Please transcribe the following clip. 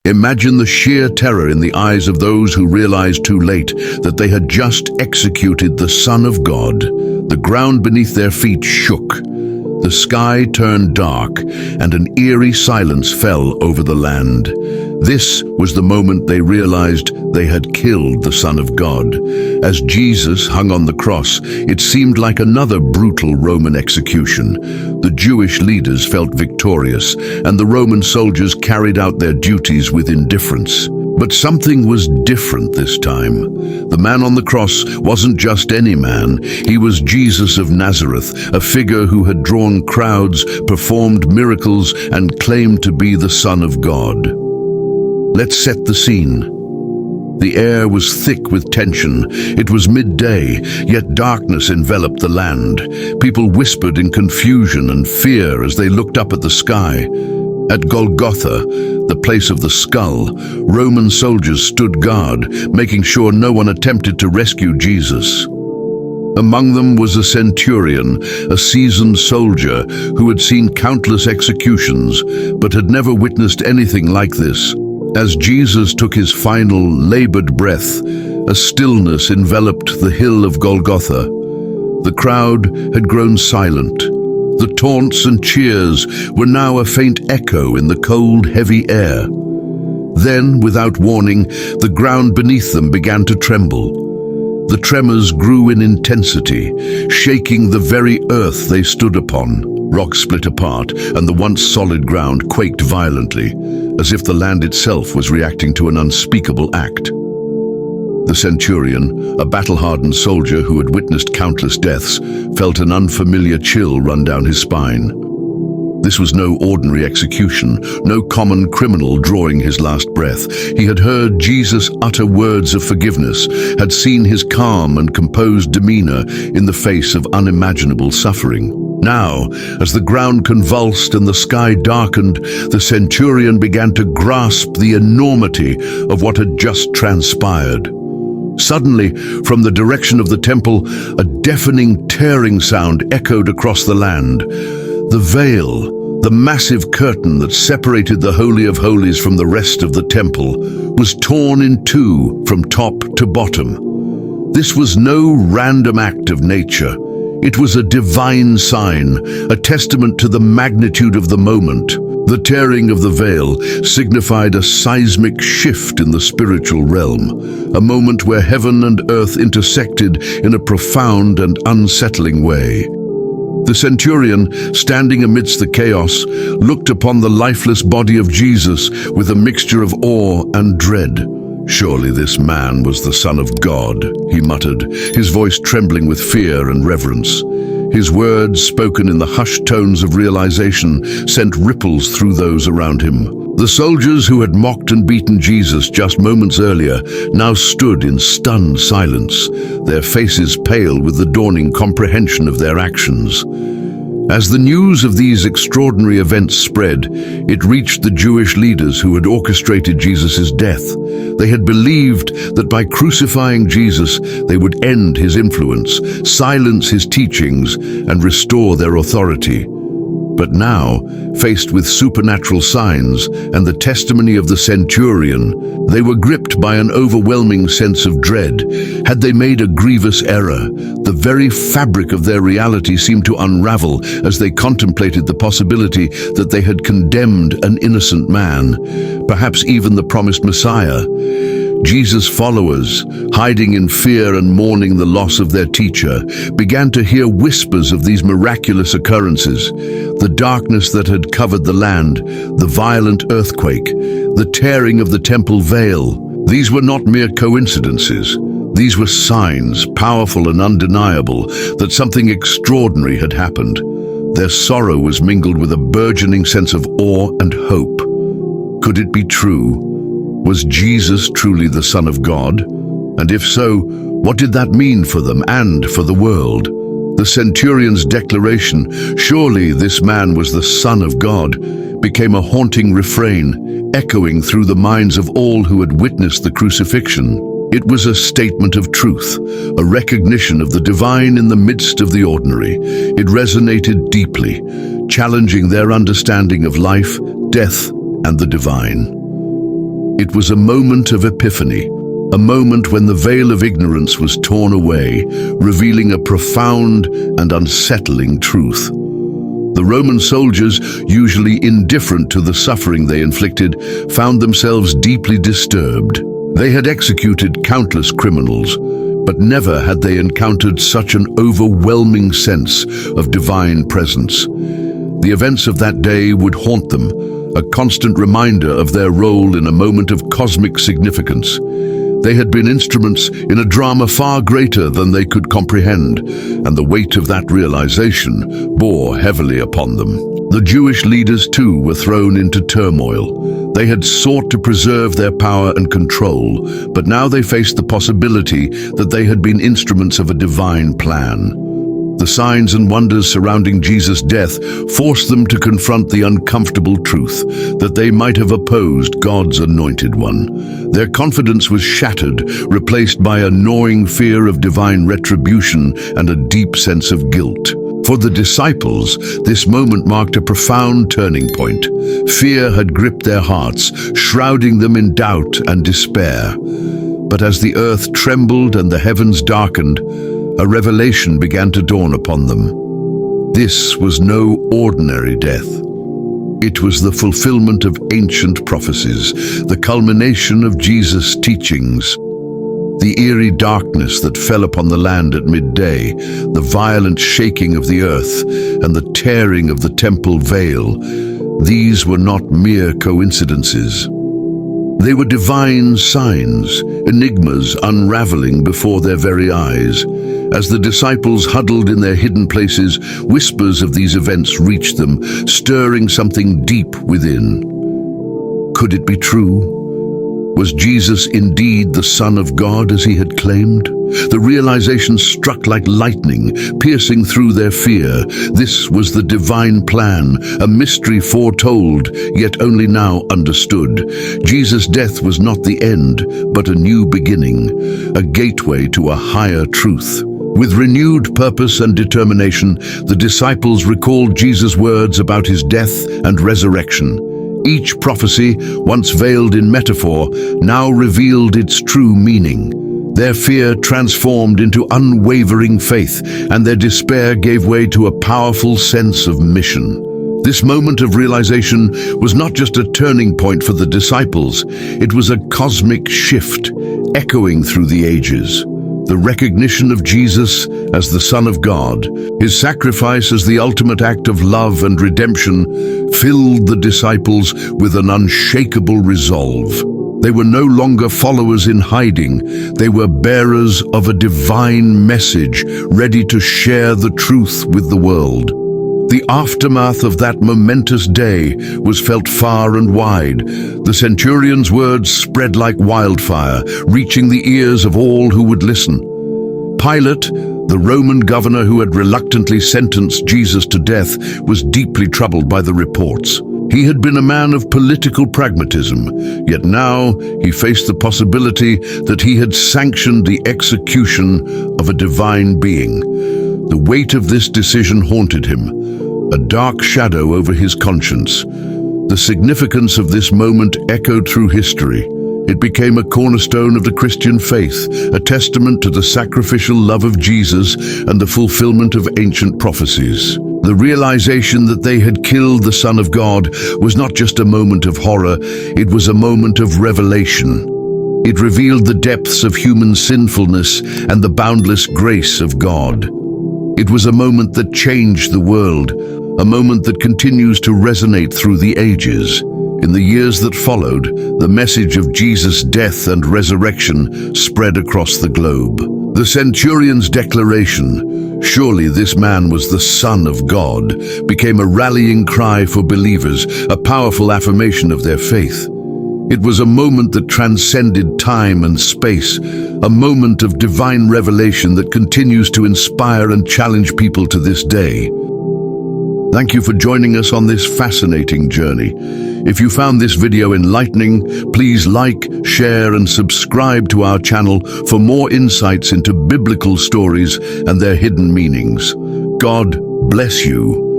Imagine the sheer terror in the eyes of those who realized too late that they had just executed the Son of God. The ground beneath their feet shook. The sky turned dark, and an eerie silence fell over the land. This was the moment they realized they had killed the Son of God. As Jesus hung on the cross, it seemed like another brutal Roman execution. The Jewish leaders felt victorious, and the Roman soldiers carried out their duties with indifference. But something was different this time. The man on the cross wasn't just any man. He was Jesus of Nazareth, a figure who had drawn crowds, performed miracles, and claimed to be the Son of God. Let's set the scene. The air was thick with tension. It was midday, yet darkness enveloped the land. People whispered in confusion and fear as they looked up at the sky. At Golgotha, the place of the skull, Roman soldiers stood guard, making sure no one attempted to rescue Jesus. Among them was a Centurion, a seasoned soldier who had seen countless executions, but had never witnessed anything like this. As Jesus took his final, labored breath, a stillness enveloped the hill of Golgotha. The crowd had grown silent. The taunts and cheers were now a faint echo in the cold, heavy air. Then, without warning, the ground beneath them began to tremble. The tremors grew in intensity, shaking the very earth they stood upon. Rocks split apart, and the once solid ground quaked violently, as if the land itself was reacting to an unspeakable act. The Centurion, a battle-hardened soldier who had witnessed countless deaths, felt an unfamiliar chill run down his spine. This was no ordinary execution, no common criminal drawing his last breath. He had heard Jesus utter words of forgiveness, had seen his calm and composed demeanor in the face of unimaginable suffering. Now, as the ground convulsed and the sky darkened, the Centurion began to grasp the enormity of what had just transpired. Suddenly, from the direction of the temple, a deafening tearing sound echoed across the land. The veil, the massive curtain that separated the Holy of Holies from the rest of the temple, was torn in two from top to bottom. This was no random act of nature. It was a divine sign, a testament to the magnitude of the moment. The tearing of the veil signified a seismic shift in the spiritual realm, a moment where heaven and earth intersected in a profound and unsettling way. The Centurion, standing amidst the chaos, looked upon the lifeless body of Jesus with a mixture of awe and dread. "Surely this man was the Son of God," he muttered, his voice trembling with fear and reverence. His words, spoken in the hushed tones of realization, sent ripples through those around him. The soldiers who had mocked and beaten Jesus just moments earlier now stood in stunned silence, their faces pale with the dawning comprehension of their actions. As the news of these extraordinary events spread, it reached the Jewish leaders who had orchestrated Jesus' death. They had believed that by crucifying Jesus, they would end his influence, silence his teachings, and restore their authority. But now, faced with supernatural signs and the testimony of the Centurion, they were gripped by an overwhelming sense of dread. Had they made a grievous error? The very fabric of their reality seemed to unravel as they contemplated the possibility that they had condemned an innocent man, perhaps even the promised Messiah. Jesus' followers, hiding in fear and mourning the loss of their teacher, began to hear whispers of these miraculous occurrences. The darkness that had covered the land, the violent earthquake, the tearing of the temple veil. These were not mere coincidences. These were signs, powerful and undeniable, that something extraordinary had happened. Their sorrow was mingled with a burgeoning sense of awe and hope. Could it be true? Was Jesus truly the Son of God? And if so, what did that mean for them and for the world? The Centurion's declaration, "Surely this man was the Son of God," became a haunting refrain, echoing through the minds of all who had witnessed the crucifixion. It was a statement of truth, a recognition of the divine in the midst of the ordinary. It resonated deeply, challenging their understanding of life, death, and the divine. It was a moment of epiphany, a moment when the veil of ignorance was torn away, revealing a profound and unsettling truth. The Roman soldiers, usually indifferent to the suffering they inflicted, found themselves deeply disturbed. They had executed countless criminals, but never had they encountered such an overwhelming sense of divine presence. The events of that day would haunt them, a constant reminder of their role in a moment of cosmic significance. They had been instruments in a drama far greater than they could comprehend, and the weight of that realization bore heavily upon them. The Jewish leaders too were thrown into turmoil. They had sought to preserve their power and control, but now they faced the possibility that they had been instruments of a divine plan. The signs and wonders surrounding Jesus' death forced them to confront the uncomfortable truth that they might have opposed God's anointed one. Their confidence was shattered, replaced by a gnawing fear of divine retribution and a deep sense of guilt. For the disciples, this moment marked a profound turning point. Fear had gripped their hearts, shrouding them in doubt and despair. But as the earth trembled and the heavens darkened, a revelation began to dawn upon them. This was no ordinary death. It was the fulfillment of ancient prophecies, the culmination of Jesus' teachings. The eerie darkness that fell upon the land at midday, the violent shaking of the earth, and the tearing of the temple veil, these were not mere coincidences. They were divine signs, enigmas unraveling before their very eyes. As the disciples huddled in their hidden places, whispers of these events reached them, stirring something deep within. Could it be true? Was Jesus indeed the Son of God as he had claimed? The realization struck like lightning, piercing through their fear. This was the divine plan, a mystery foretold, yet only now understood. Jesus' death was not the end, but a new beginning, a gateway to a higher truth. With renewed purpose and determination, the disciples recalled Jesus' words about his death and resurrection. Each prophecy, once veiled in metaphor, now revealed its true meaning. Their fear transformed into unwavering faith, and their despair gave way to a powerful sense of mission. This moment of realization was not just a turning point for the disciples, it was a cosmic shift, echoing through the ages. The recognition of Jesus as the Son of God, his sacrifice as the ultimate act of love and redemption, filled the disciples with an unshakable resolve. They were no longer followers in hiding. They were bearers of a divine message, ready to share the truth with the world. The aftermath of that momentous day was felt far and wide. The Centurion's words spread like wildfire, reaching the ears of all who would listen. Pilate, the Roman governor who had reluctantly sentenced Jesus to death, was deeply troubled by the reports. He had been a man of political pragmatism, yet now he faced the possibility that he had sanctioned the execution of a divine being. The weight of this decision haunted him, a dark shadow over his conscience. The significance of this moment echoed through history. It became a cornerstone of the Christian faith, a testament to the sacrificial love of Jesus and the fulfillment of ancient prophecies. The realization that they had killed the Son of God was not just a moment of horror, it was a moment of revelation. It revealed the depths of human sinfulness and the boundless grace of God. It was a moment that changed the world, a moment that continues to resonate through the ages. In the years that followed, the message of Jesus' death and resurrection spread across the globe. The Centurion's declaration, "Surely this man was the Son of God," became a rallying cry for believers, a powerful affirmation of their faith. It was a moment that transcended time and space, a moment of divine revelation that continues to inspire and challenge people to this day. Thank you for joining us on this fascinating journey. If you found this video enlightening, please like, share, and subscribe to our channel for more insights into biblical stories and their hidden meanings. God bless you.